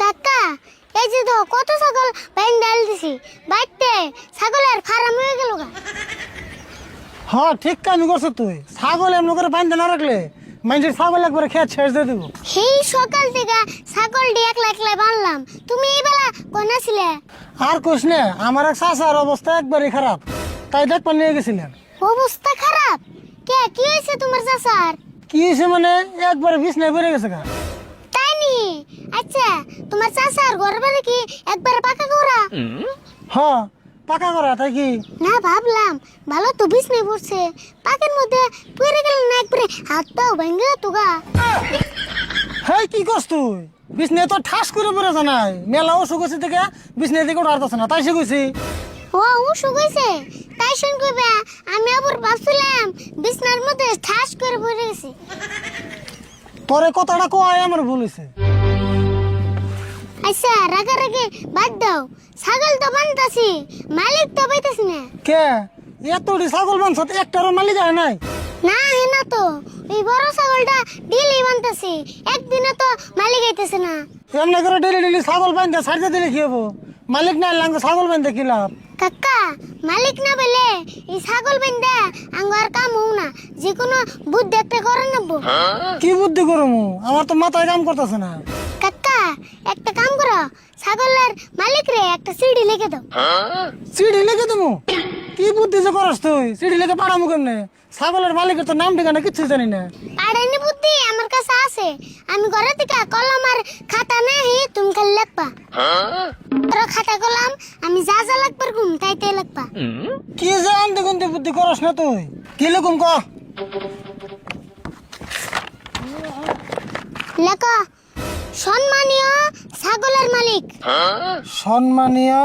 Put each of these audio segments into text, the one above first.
কাকা এই যে তো কত ছাগল বাইন ডাল দিছি বাইতে ছাগলের ফার্ম হয়ে গেল গা। হ্যাঁ ঠিক কাজ করছো তুই। ছাগল এমন করে বাঁধতে না রাখলে মানুষের ছাগল একবারে খেয়ে ছেড়ে দিয়ে দেবো। সেই সকাল থেকে ছাগল দিয়ে একলা একলা বানলাম, তুমি এই বেলা কোন ছিলে? আর কোশ না, আমার এক চাচার অবস্থা একবারই খারাপ, তাই দেখবার নিয়ে গেছিলেন। অবস্থা খারাপ কে? কি হয়েছে তোমার চাচার? কি হয়েছে মানে একবারে বিছনায় পড়ে গেছে গা। তাই নি? আচ্ছা তোমার চাচার ঘর বাড়ি কি একবারে পাকা করা? হ্যাঁ পাকা করা, তাই কি? না ভাবলাম ভালো তো বিছনায় পড়ছে, পাকের মধ্যে পড়ে গেল না একবারে হাত পাও ভেঙে তো গা। হ্যাঁ কি করছ তুই? বিছনায় তো ঠাস করে পড়ে জানাই, মেলা অসুখ হয়েছে থেকে বিছনায় থেকে উঠার পারছে না, তাই সে কইছি। ও অসুখ হয়েছে তাই শুন কইবে, আমি আবার ভাবছিলাম বিছনার মধ্যে ঠাস করে পড়ে গেছি। তোরে কথাটা কয় আমার ভুল হয়েছে। আচ্ছা রাগারাগি বাদ দাও, ছাগল তো বানতাছি, মালিক তো পাইতাছি না। কে এতটি ছাগল বানছ, একটারও মালিক হয় নাই? না হে না তো, এই বড় ছাগলটা ডেলি বানতাছি, একদিনে তো মালিক আইতেছে না। এমনি করে ডেলি ডেলি ছাগল বান্ধে ছাড়তে দিলে কি হবো? মালিক না এলে ছাগল বান্ধে কি লাভ? কাকা মালিক না বলে এই ছাগল বান্ধে আঙ্গ আর কাম হও না, যে কোনো বুদ্ধি একটা করে নেবো। কি বুদ্ধি করমু? আমার তো মাথায় কাম করতেছে না। কাকা একটা কাম করো, ছাগলের মালিক রে একটা সিডি লিখে দাও। চিঠি লিখে দেবো? কি বুদ্ধি যে করস তুই? চিঠি লিখে পাঠাবো কেমনে? ছাগলের মালিকের তো নাম ঠিকানা কিচ্ছু জানি না। পাড়াইনি বুদ্ধি আমার কাছে আছে, আমি ঘরে থেকে কলম আর খাতা নেই, তুমি খালি লিখবা। তোর খাতা কলম আমি যা যা লাগবে ঘুম তাই তাই লিখবা। কি যে আনতে গুনতে বুদ্ধি করস না তুই? কি লিখুম ক? লেখো সম্মানীয় ছাগলের মালিক। সম্মানীয়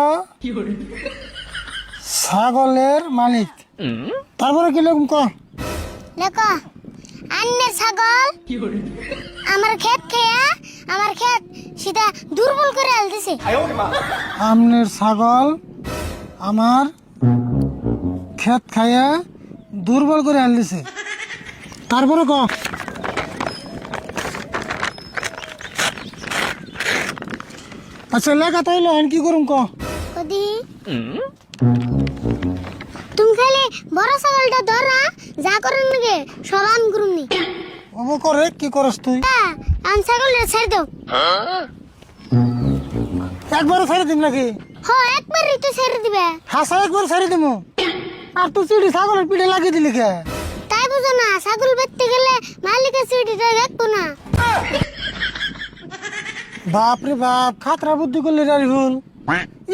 ছাগলের মালিক। তারপরে কি লিখুম ক? লেখো আন্নের ছাগল আমার ক্ষেত খেয়া আমার ক্ষেত সেটা দুর্বল করে আল দিছে। আমনের ছাগল আমার ক্ষেত খাইয়া দুর্বল করে আনলিছে। তারপরে ক? আচ্ছা লেখা তাইলে কি করুম ক? কদি তুমি খালি বড় ছাগলটা ধরা, যা করেন নাকি সব আমি করুমনি। ওবো করে কি করস তুই? আমি ছাগলটা ছেড়ে দাও। একবারে ছেড়ে দিম নাকি? হ একবারই তো ছেড়ে দিবে। হাসা একবার ছেড়ে দিমু। আর তুই চিড়ি ছাগলের পিঠে লাগিয়ে দিলি কে? তাই বুঝো না, ছাগল বেচতে গেলে মালিকের সিটিটা দেখবো না। বাপ রে বাপ, খাতরা বুদ্ধি করলি রারিহুল।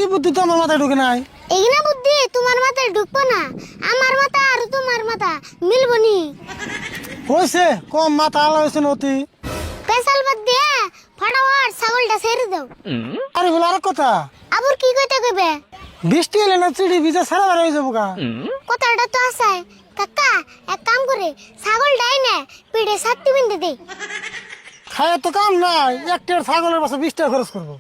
এই বুদ্ধি তো আমার মাথায় ঢুকে নাই। এগুলা বুদ্ধি তোমার মাথায় ঢুকবো না, আমার মাথা আর তোমার মাথা মিলবো নি। হয়েছে কম মাথা আলা হয়েছে নতি। পেশাল বাদ দিয়ে ফটাফট ছাগলটা ছেড়ে দাও। আরে বলে আর কথা, আবার কি কইতে কইবে? বৃষ্টি এলে না চিড়ি ভিজে সারা বার হয়ে যাবো গা। কথাটা তো আছে কাকা, এক কাম করে ছাগলটাই না পিঠে ছাত্তি বেঁধে দে। খায় তো কাম নাই, একটা ছাগলের পাশে 20 টাকা খরচ করবো।